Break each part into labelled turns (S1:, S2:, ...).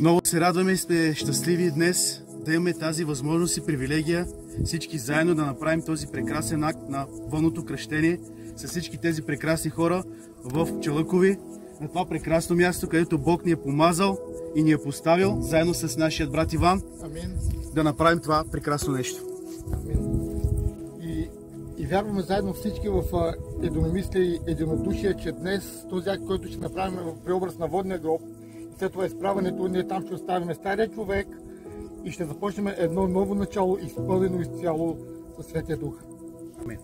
S1: Много се радваме и сме щастливи днес да имаме тази възможност и привилегия всички заедно да направим този прекрасен акт на водното кръщение с всички тези прекрасни хора в Чалъкови, на това прекрасно място, където Бог ни е помазал и ни е поставил, заедно с нашия брат Иван,
S2: Амин.
S1: Да направим това прекрасно нещо.
S2: Амин. И вярваме заедно всички в единомислие и единодушие, че днес този акт, който ще направим в преобраз на водния гроб, и след това изправянето, ние там ще оставим стария човек и ще започнем едно ново начало, изпълнено изцяло със Святия Дух.
S1: Амин.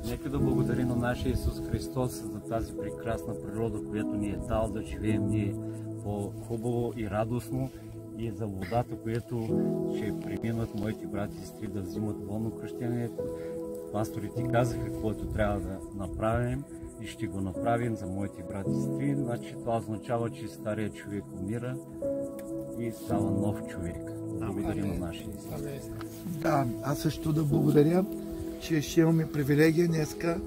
S3: Нека да благодарим на нашия Исус Христос за тази прекрасна природа, която ни е дал да живеем ние по-хубаво и радостно, и за водата, която ще преминат моите брати и сестри да взимат водно кръщение. Пасторите казаха каквото трябва да направим и ще го направим за моите брати и сестри. Значи това означава, че старият човек умира и става нов човек. Благодарим на нашия Исус.
S4: Да, аз също да благодаря, че ще имаме привилегия днеска.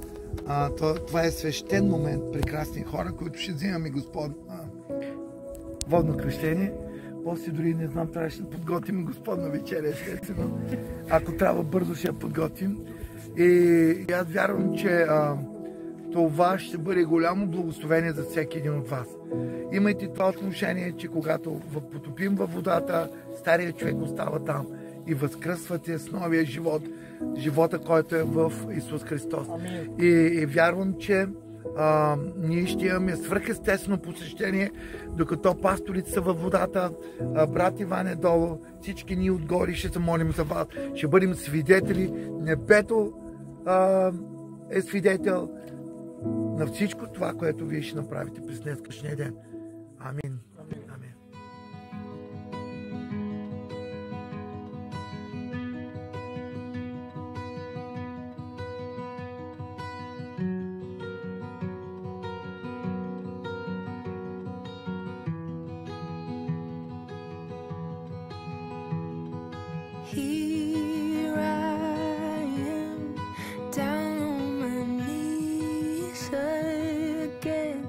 S4: Това е свещен момент, прекрасни хора, които ще взимаме водно кръщение. После дори не знам, трябваше да подготвим Господна вечеря, естествено. Ако трябва бързо ще я подготвим. И аз вярвам, че това ще бъде голямо благословение за всеки един от вас. Имайте това отношение, че когато потопим във водата, старият човек остава там и възкръсвате с новия живот, живота, който е в Исус Христос. И вярвам, че ние ще имаме свръхестествено посещение, докато пасторите са във водата, брат Иван е долу, всички ние отгоре ще се молим за вас, ще бъдем свидетели, небето е свидетел на всичко това, което вие ще направите през днескашния ден. Амин. Амин.
S5: Here I am, down on my knees again,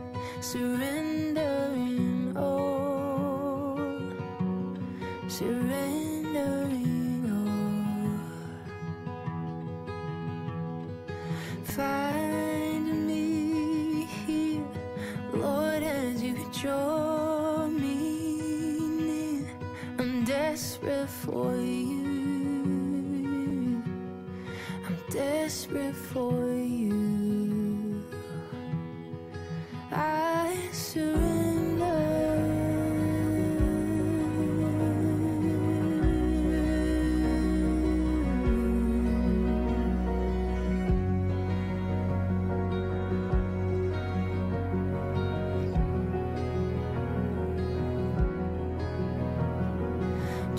S5: surrendering all, surrendering all. Find me here, Lord, as you draw me near. I'm desperate for you. Desperate for you. I surrender.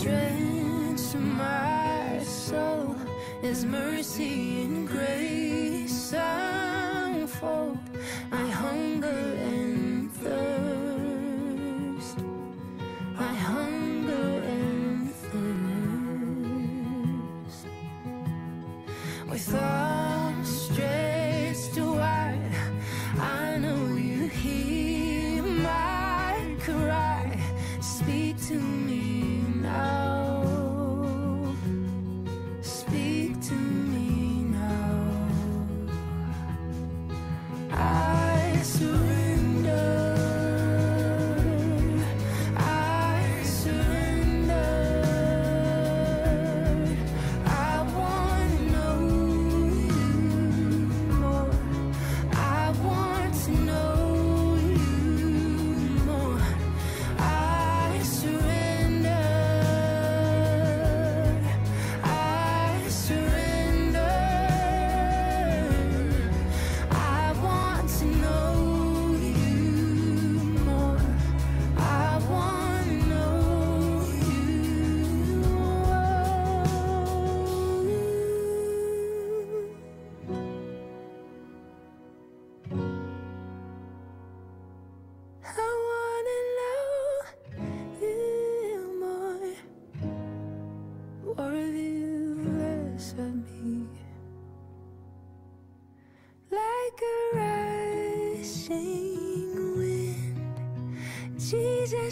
S5: Drench my soul, His mercy and grace unfold. I hunger and thirst. I hunger and thirst. With arms stretched wide, I know you hear my cry. Speak to me now. Surrender.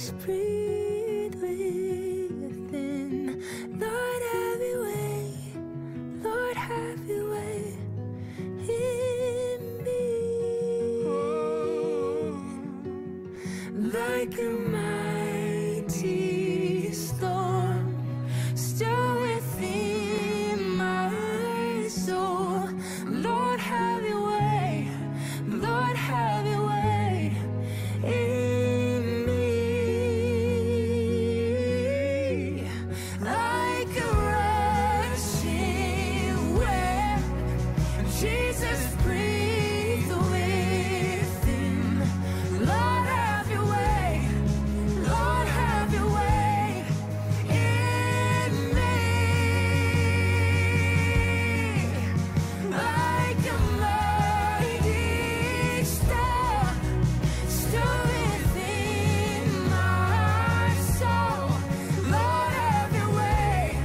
S5: Jesus, breathe within. Lord, have your way. Lord, have your way in me. Like a mighty storm, stir within my soul. Lord, have your way. Lord, have your way in me. Like a rushing wind, Jesus, breathe within. Lord, have your way. Lord, have your way in me. Like a mighty storm, stir within my soul. Lord, have your way.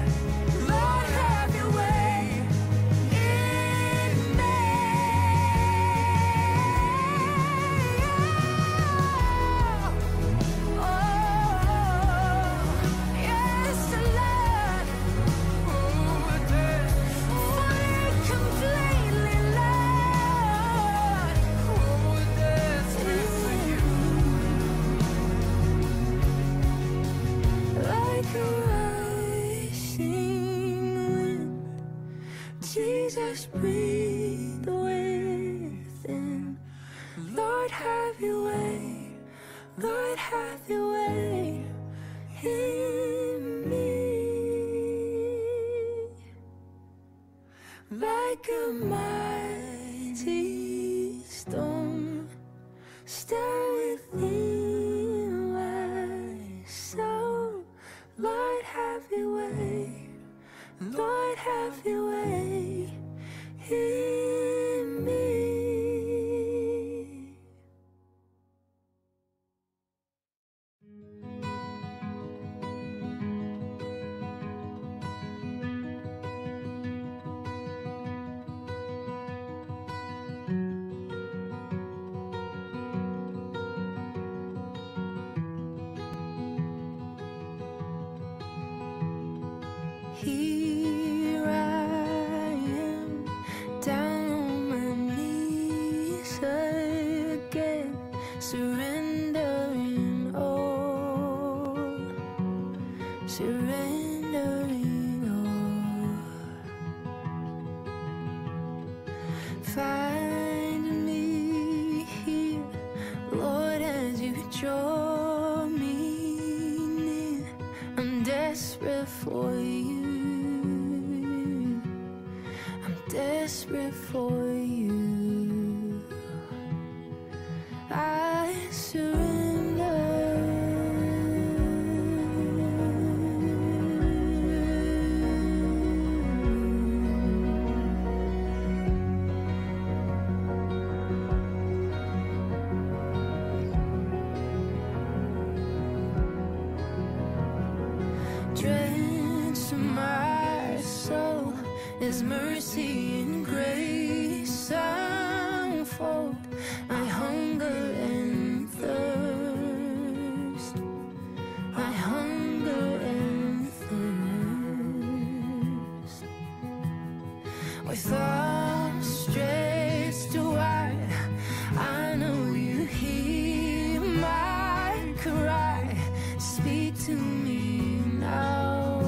S5: Lord, have your way in me. Oh, yes, Lord. Fully, completely, Lord. Like a rushing wind, Jesus, breathe within. Lord, have your way. Lord, have your way in me. Like a mighty storm, stir within my soul. Lord, have your way. Lord, have your way in me. Here I am, down on my knees again, surrendering all, surrendering all. Find me here, Lord, as you draw me near. I'm desperate for you. I'm desperate for you. I drench my soul as mercy and grace unfold. I hunger and thirst. I hunger and thirst. With arms stretched wide, I know you hear my cry. Speak to me now.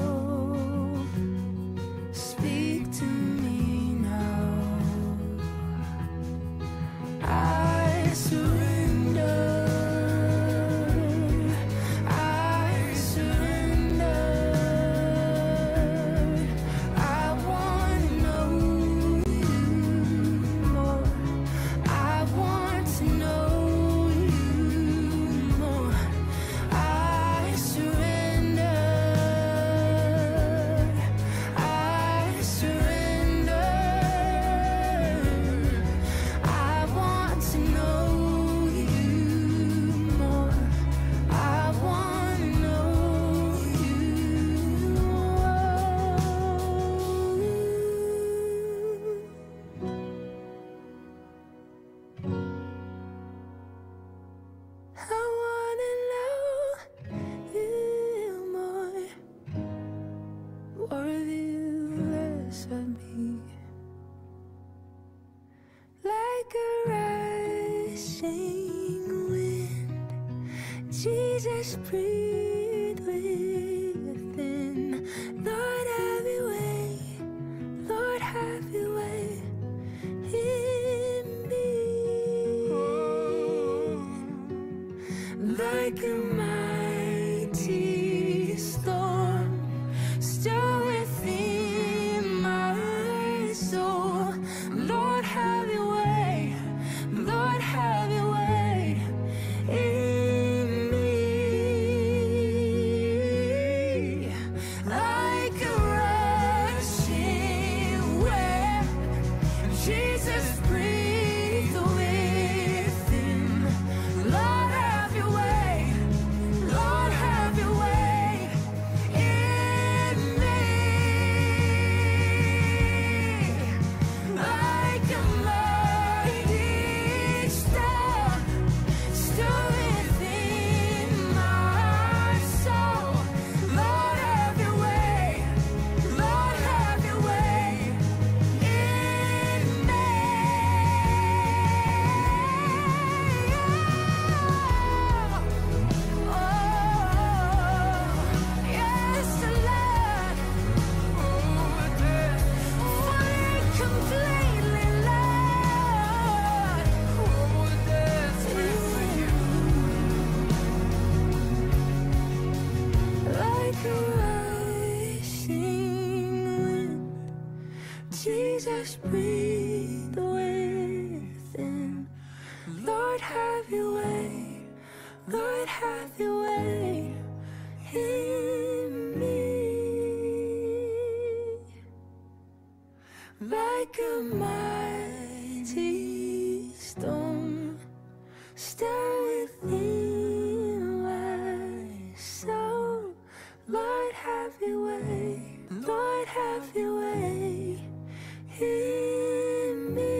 S5: Speak to me now. I surrender. I surrender. I want to know you more. I want to know you more. I surrender. Jesus, breathe within. Lord, have your way. Lord, have your way in me. Like a mighty storm, stir within my soul. Lord, have your way. Lord, have your way in me. Like a rushing wind, Jesus, breathe within. Lord, have your way. Lord, have your way in me. Like a mighty storm, stir within my soul. Lord, have your way. Lord, have your way in me. Oh, yes, Lord. Fully, completely, Lord. Like a rushing wind, Jesus, breathe within. Lord, have your way. Lord, have your way in me. Like a mighty storm, stir within my soul. Lord, have your way. Lord, have your way in me.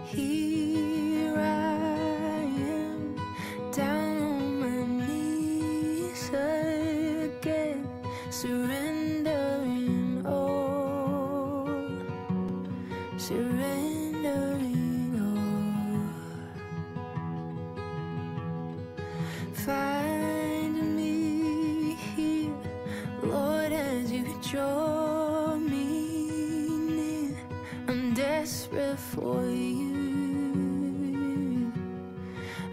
S5: Here I am, down on my knees again, surrendering all, surrendering all. Find me here, Lord, as you draw me near. I'm desperate for you.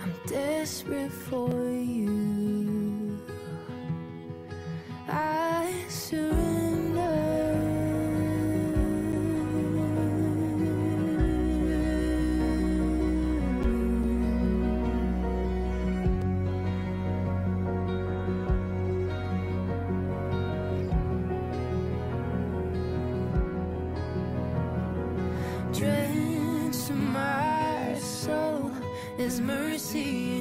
S5: I'm desperate for you. I Drench my soul, there's mercy